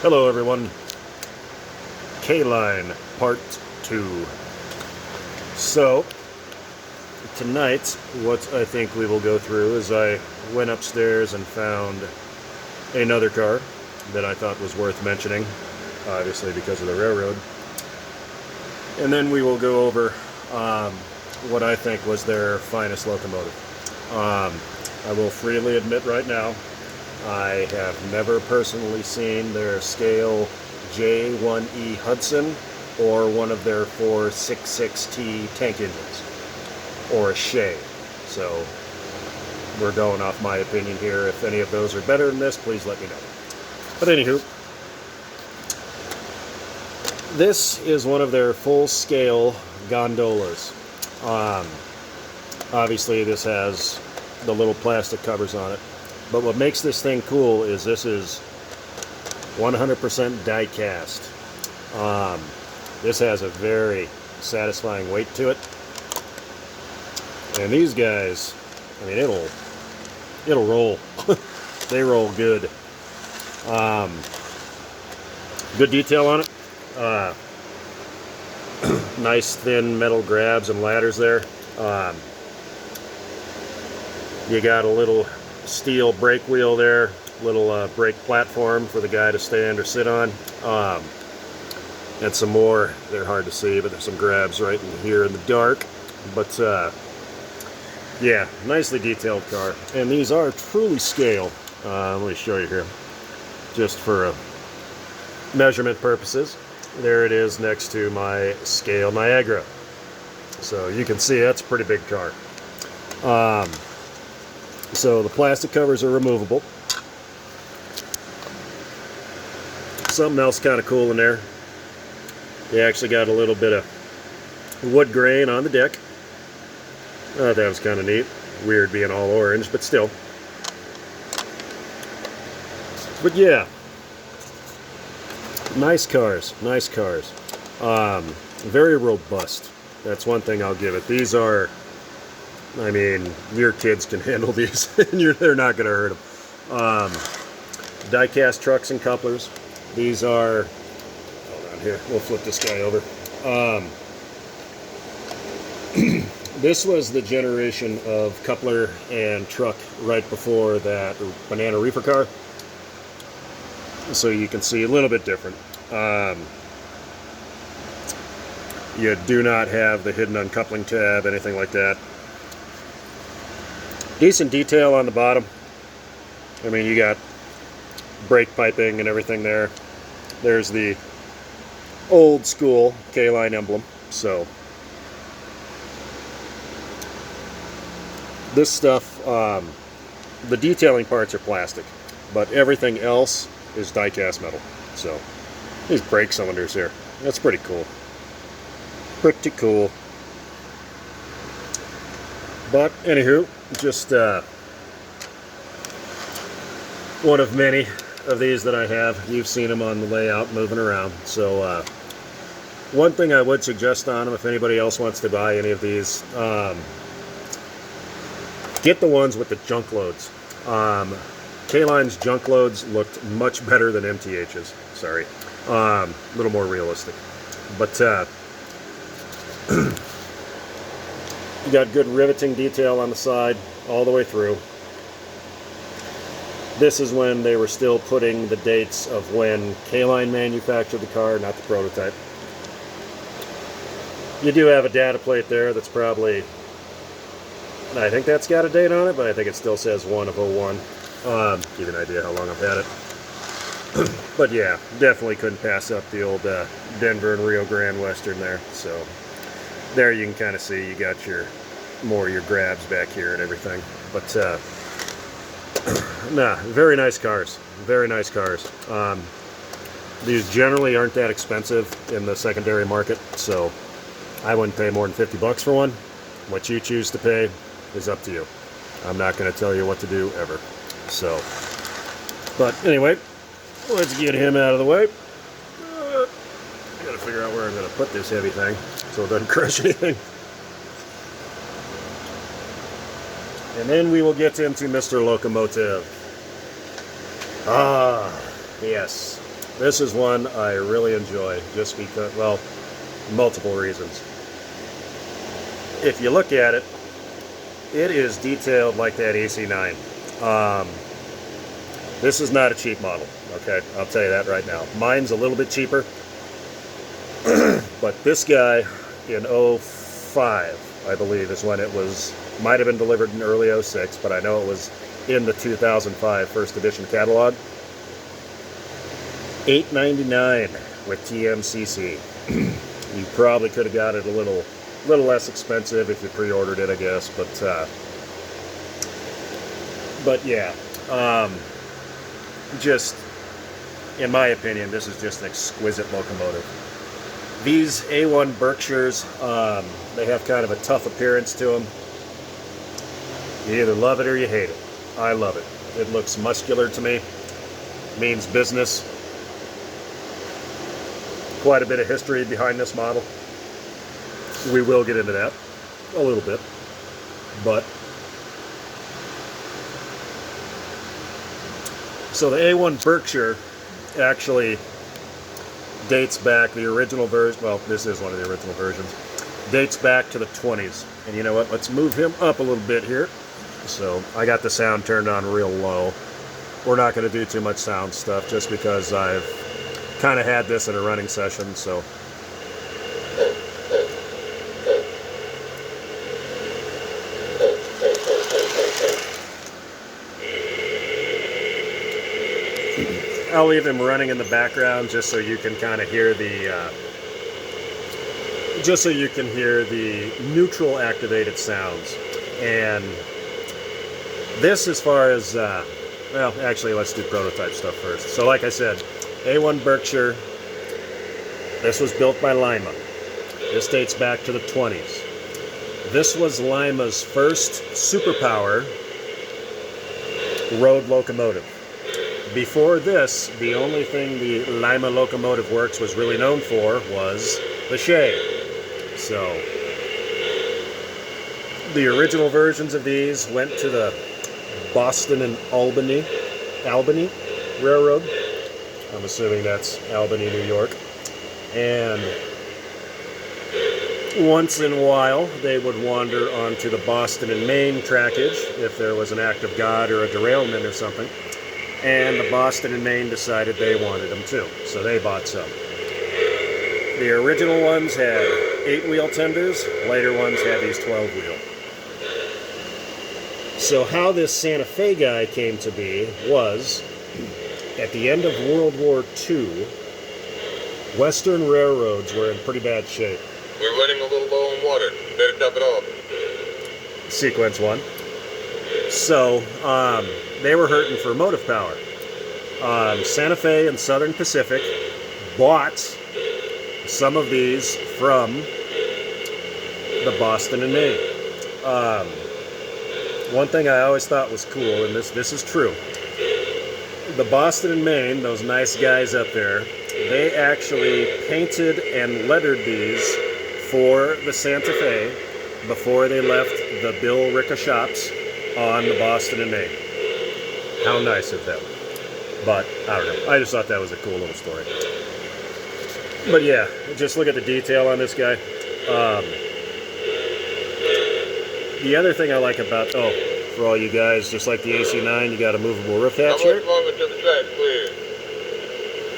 Hello everyone, K-Line Part 2. So, tonight what I think we will go through is I went upstairs and found another car that I thought was worth mentioning, obviously because of the railroad. And then we will go over what I think was their finest locomotive. I will freely admit right now, I have never personally seen their scale J1E Hudson or one of their 466T tank engines or a Shea. So we're going off my opinion here. If any of those are better than this, please let me know. But anywho, this is one of their full-scale gondolas. Obviously this has the little plastic covers on it. But what makes this thing cool is this is 100% die cast. This has a very satisfying weight to it. And these guys, I mean, it'll roll. They roll good. Good detail on it. Nice thin metal grabs and ladders there. You got a little steel brake wheel there, little brake platform for the guy to stand or sit on, and some more. They're hard to see, but there's some grabs right in here in the dark. But yeah, nicely detailed car, and these are truly scale. Let me show you here, just for measurement purposes. There it is next to my scale Niagara, so you can see that's a pretty big car. So the plastic covers are removable. Something else kind of cool in there. You actually got a little bit of wood grain on the deck. I thought that was kind of neat. Weird being all orange, but still. But yeah, nice cars, nice cars. Very robust. That's one thing I'll give it. These are, I mean, your kids can handle these, and they're not going to hurt them. Die-cast trucks and couplers. These are, hold on here, we'll flip this guy over. This was the generation of coupler and truck right before that banana reefer car. So you can see a little bit different. You do not have the hidden uncoupling tab, anything like that. Decent detail on the bottom. I mean, you got brake piping and everything there. There's the old school K-Line emblem. So this stuff, the detailing parts are plastic, but everything else is die-cast metal. So these brake cylinders here, that's pretty cool. Pretty cool. But anywho, just one of many of these that I have. You've seen them on the layout moving around. So one thing I would suggest on them, if anybody else wants to buy any of these, get the ones with the junk loads. K-Line's junk loads looked much better than MTH's. Sorry. A little more realistic. But you got good riveting detail on the side all the way through. This is when they were still putting the dates of when K-Line manufactured the car, not the prototype. You do have a data plate there that's probably, I think that's got a date on it, but I think it still says 1 of 01. Give you an idea how long I've had it. But yeah, definitely couldn't pass up the old Denver and Rio Grande Western there. So there you can kind of see you got your grabs back here and everything. But nah, very nice cars. Very nice cars. These generally aren't that expensive in the secondary market, so I wouldn't pay more than 50 bucks for one. What you choose to pay is up to you. I'm not going to tell you what to do ever. So, but anyway, let's get him out of the way. I gotta figure out where I'm going to put this heavy thing so it doesn't crush anything. And then we will get into Mr. Locomotive. Ah, yes. This is one I really enjoy just because, well, multiple reasons. If you look at it, it is detailed like that AC9. This is not a cheap model, okay? I'll tell you that right now. Mine's a little bit cheaper, but this guy in '05, I believe, is when it was, might have been delivered in early '06, but I know it was in the 2005 first edition catalog. $8.99 with TMCC. You probably could have got it a little less expensive if you pre-ordered it, I guess, but yeah, just in my opinion, this is just an exquisite locomotive. These A1 Berkshires, they have kind of a tough appearance to them. You either love it or you hate it. I love it. It looks muscular to me, means business. Quite a bit of history behind this model. We will get into that a little bit, but so the A1 Berkshire actually dates back, the original version, well, this is one of the original versions, dates back to the 20s. And you know what, let's move him up a little bit here. So I got the sound turned on real low. We're not going to do too much sound stuff just because I've kind of had this in a running session, so. I'll leave him running in the background just so you can kind of hear the neutral activated sounds. And this, as far as well, actually, let's do prototype stuff first. So like I said, A1 Berkshire, this was built by Lima. This dates back to the 20s. This was Lima's first superpower road locomotive. Before this, the only thing the Lima Locomotive Works was really known for was the shade. So, the original versions of these went to the Boston and Albany Railroad. I'm assuming that's Albany, New York. And once in a while, they would wander onto the Boston and Maine trackage if there was an act of God or a derailment or something. And the Boston and Maine decided they wanted them too, so they bought some. The original ones had 8-wheel tenders, later ones had these 12-wheel. So how this Santa Fe guy came to be was, at the end of World War II, Western railroads were in pretty bad shape. We're running a little low on water. Better top it off. Sequence 1. So, they were hurting for motive power. Santa Fe and Southern Pacific bought some of these from the Boston and Maine. One thing I always thought was cool, and this is true, the Boston and Maine, those nice guys up there, they actually painted and lettered these for the Santa Fe before they left the Bill Ricca shops on the Boston and Maine. How nice of them. But, I don't know. I just thought that was a cool little story. But yeah, just look at the detail on this guy. The other thing I like about, for all you guys, just like the AC9, you got a movable roof hatch here. How much longer till the track's clear?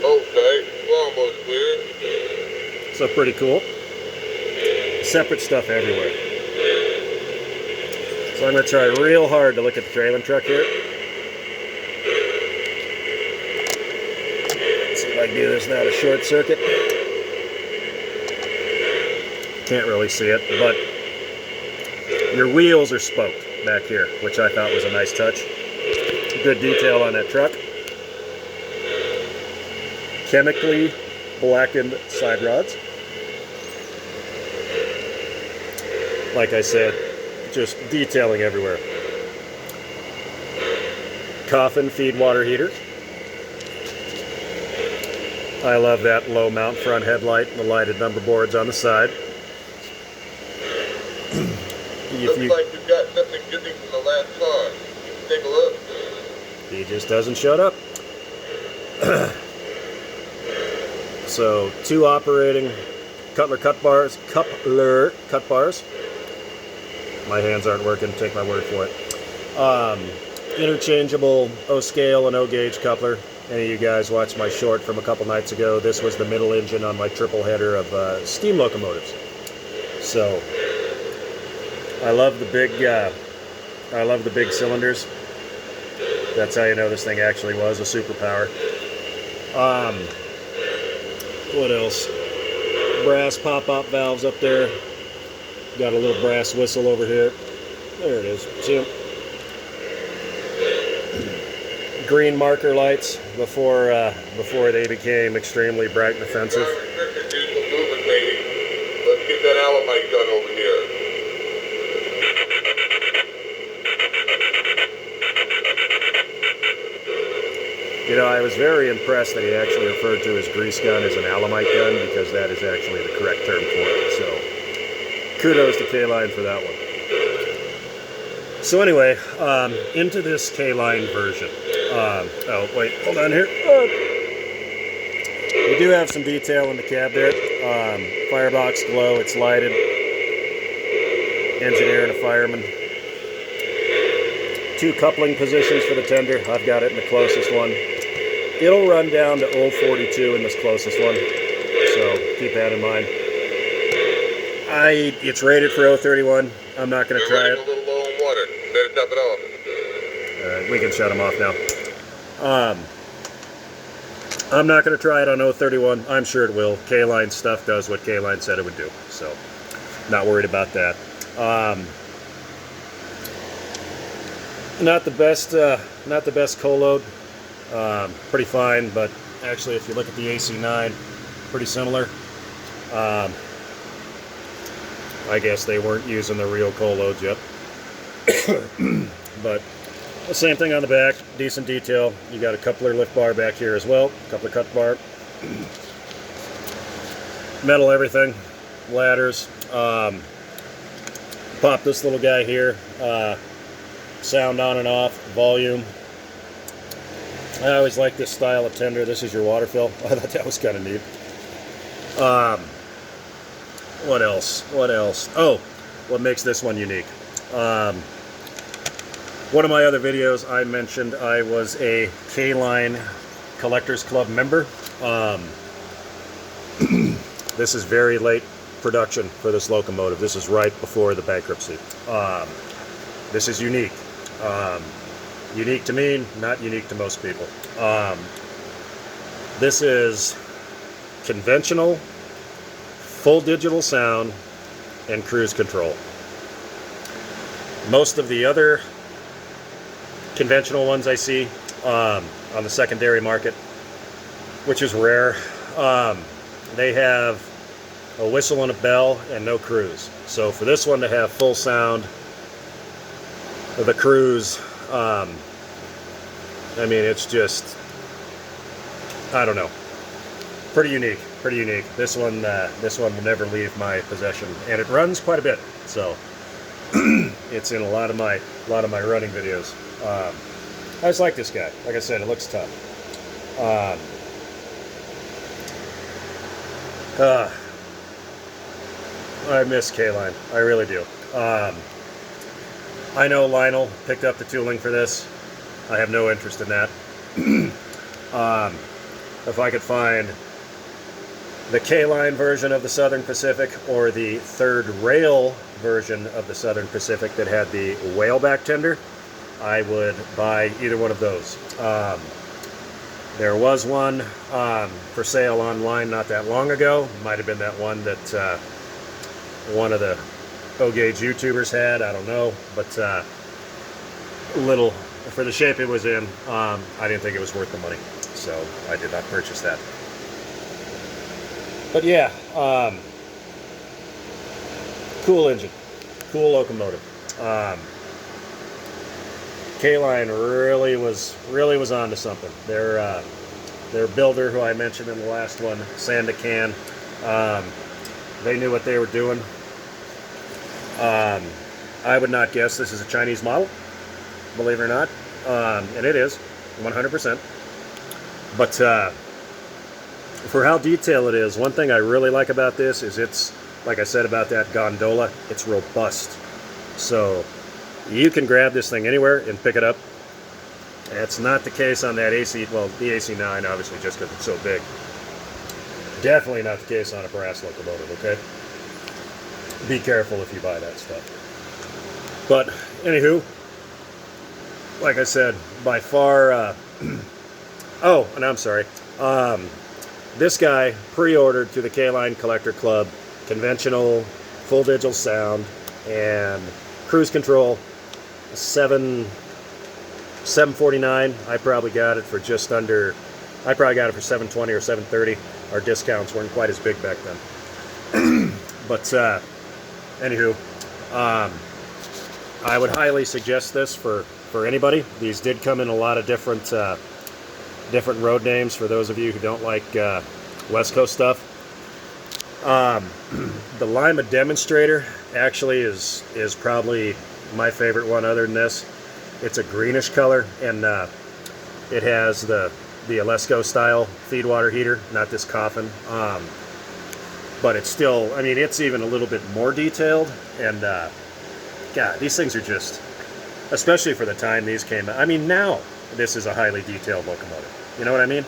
Okay, we're almost clear. So pretty cool. Separate stuff everywhere. So I'm going to try real hard to look at the trailing truck here. Let's see if I can do this without a short circuit. Can't really see it, but your wheels are spoked back here, which I thought was a nice touch. Good detail on that truck. Chemically blackened side rods. Like I said, just detailing everywhere. Coffin feed water heater. I love that low mount front headlight and the lighted number boards on the side. Looks like you got something missing from the last car. Take a look. He just doesn't shut up. So 2 operating Cutler cut bars. My hands aren't working, take my word for it. Interchangeable O-scale and O-gauge coupler. Any of you guys watched my short from a couple nights ago? This was the middle engine on my triple header of steam locomotives. So I love the big cylinders. That's how you know this thing actually was a superpower. What else? Brass pop-up valves up there. Got a little brass whistle over here. There it is. See them? Green marker lights before they became extremely bright and offensive. Let's get that alamite gun over here. You know, I was very impressed that he actually referred to his grease gun as an alamite gun, because that is actually the correct term for it. So, kudos to K-Line for that one. So anyway, into this K-Line version. Oh, wait, hold on here. We do have some detail in the cab there. Firebox glow, it's lighted. Engineer and a fireman. 2 coupling positions for the tender. I've got it in the closest one. It'll run down to 0.42 in this closest one, so keep that in mind. It's rated for 0.31. I'm not going to try it. A little low in water. Better top it off. Alright, we can shut them off now. I'm not going to try it on 0.31. I'm sure it will. K-Line stuff does what K-Line said it would do, so not worried about that. Not the best co-load. Pretty fine, but actually if you look at the AC9, pretty similar. I guess they weren't using the real co-loads yet. But the same thing on the back, decent detail. You got a coupler lift bar back here as well, coupler cut bar. Metal everything, ladders. Pop this little guy here. Sound on and off, volume. I always like this style of tender. This is your water fill. I thought that was kind of neat. What else? Oh, what makes this one unique? One of my other videos I mentioned I was a K-Line Collectors Club member. This is very late production for this locomotive. This is right before the bankruptcy. This is unique. Unique to me, not unique to most people. This is conventional, full digital sound, and cruise control. Most of the other conventional ones I see on the secondary market, which is rare, they have a whistle and a bell and no cruise. So for this one to have full sound, the cruise, I mean, it's just, I don't know, pretty unique. This one will never leave my possession, and it runs quite a bit. So it's in a lot of my running videos. I just like this guy. Like I said, it looks tough. I miss K-Line. I really do. I know Lionel picked up the tooling for this. I have no interest in that. If I could find the K-Line version of the Southern Pacific or the third rail version of the Southern Pacific that had the whaleback tender, I would buy either one of those. There was one for sale online not that long ago. Might have been that one that one of the O-gauge YouTubers had, I don't know, but little, for the shape it was in, I didn't think it was worth the money, so I did not purchase that. But yeah, cool engine, cool locomotive. K-Line really was onto something. Their builder, who I mentioned in the last one, Sandakan, they knew what they were doing. I would not guess this is a Chinese model, believe it or not, and it is, 100%. But for how detailed it is, one thing I really like about this is it's, like I said about that gondola, it's robust. So you can grab this thing anywhere and pick it up. It's not the case on that AC, well, the AC9, obviously, just because it's so big. Definitely not the case on a brass locomotive, okay? Be careful if you buy that stuff. But, anywho, like I said, by far, oh, and I'm sorry, this guy pre-ordered through the K-Line Collector Club, conventional, full digital sound, and cruise control, $749. I probably got it for just under, I probably got it for $720 or $730. Our discounts weren't quite as big back then. But anywho, I would highly suggest this for anybody. These did come in a lot of different road names for those of you who don't like West Coast stuff. The Lima Demonstrator actually is probably my favorite one other than this. It's a greenish color, and it has the Alesco style feed water heater, not this coffin. But it's still, I mean, it's even a little bit more detailed, and God, these things are just, especially for the time these came out. I mean, now this is a highly detailed locomotive. You know what I mean?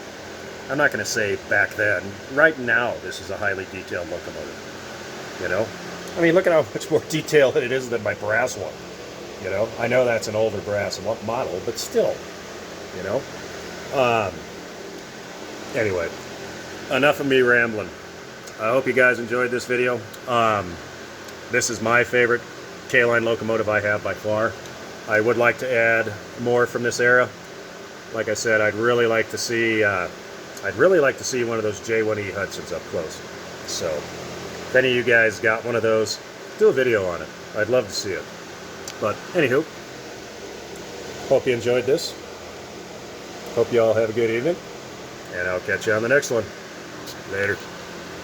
I'm not going to say back then. Right now, this is a highly detailed locomotive. You know? I mean, look at how much more detailed it is than my brass one. You know? I know that's an older brass model, but still. You know? Anyway, enough of me rambling. I hope you guys enjoyed this video. This is my favorite K-Line locomotive I have by far. I would like to add more from this era. Like I said, I'd really like to see one of those J1E Hudsons up close. So, if any of you guys got one of those, do a video on it. I'd love to see it. But anywho, hope you enjoyed this. Hope you all have a good evening, and I'll catch you on the next one. Later.